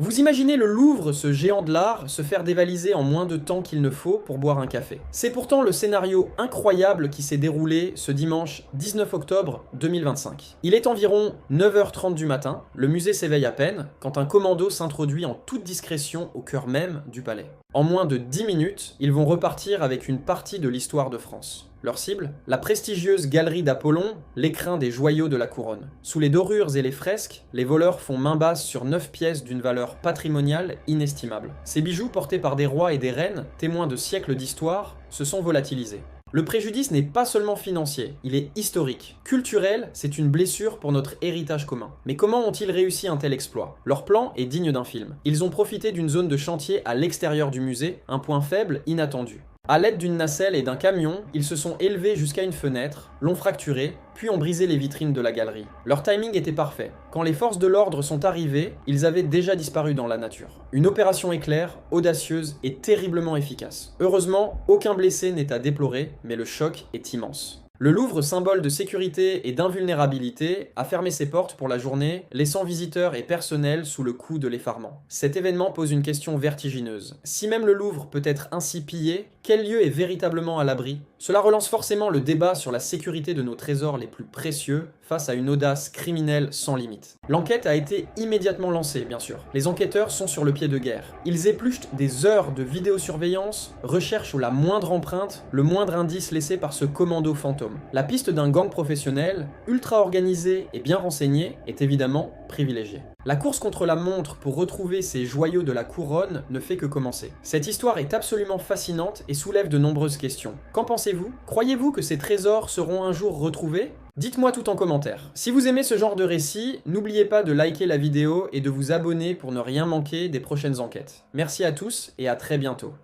Vous imaginez le Louvre, ce géant de l'art, se faire dévaliser en moins de temps qu'il ne faut pour boire un café. C'est pourtant le scénario incroyable qui s'est déroulé ce dimanche 19 octobre 2025. Il est environ 9h30 du matin, le musée s'éveille à peine, quand un commando s'introduit en toute discrétion au cœur même du palais. En moins de 10 minutes, ils vont repartir avec une partie de l'histoire de France. Leur cible, la prestigieuse galerie d'Apollon, l'écrin des joyaux de la couronne. Sous les dorures et les fresques, les voleurs font main basse sur 9 pièces d'une valeur patrimoniale inestimable. Ces bijoux portés par des rois et des reines, témoins de siècles d'histoire, se sont volatilisés. Le préjudice n'est pas seulement financier, il est historique. Culturel, c'est une blessure pour notre héritage commun. Mais comment ont-ils réussi un tel exploit? Leur plan est digne d'un film. Ils ont profité d'une zone de chantier à l'extérieur du musée, un point faible inattendu. À l'aide d'une nacelle et d'un camion, ils se sont élevés jusqu'à une fenêtre, l'ont fracturée, puis ont brisé les vitrines de la galerie. Leur timing était parfait. Quand les forces de l'ordre sont arrivées, ils avaient déjà disparu dans la nature. Une opération éclair, audacieuse et terriblement efficace. Heureusement, aucun blessé n'est à déplorer, mais le choc est immense. Le Louvre, symbole de sécurité et d'invulnérabilité, a fermé ses portes pour la journée, laissant visiteurs et personnel sous le coup de l'effarement. Cet événement pose une question vertigineuse. Si même le Louvre peut être ainsi pillé, quel lieu est véritablement à l'abri? Cela relance forcément le débat sur la sécurité de nos trésors les plus précieux face à une audace criminelle sans limite. L'enquête a été immédiatement lancée, bien sûr. Les enquêteurs sont sur le pied de guerre. Ils épluchent des heures de vidéosurveillance, recherchent la moindre empreinte, le moindre indice laissé par ce commando fantôme. La piste d'un gang professionnel, ultra organisé et bien renseigné, est évidemment privilégiée. La course contre la montre pour retrouver ces joyaux de la couronne ne fait que commencer. Cette histoire est absolument fascinante et soulève de nombreuses questions. Qu'en pensez-vous? Croyez-vous que ces trésors seront un jour retrouvés? Dites-moi tout en commentaire. Si vous aimez ce genre de récit, n'oubliez pas de liker la vidéo et de vous abonner pour ne rien manquer des prochaines enquêtes. Merci à tous et à très bientôt.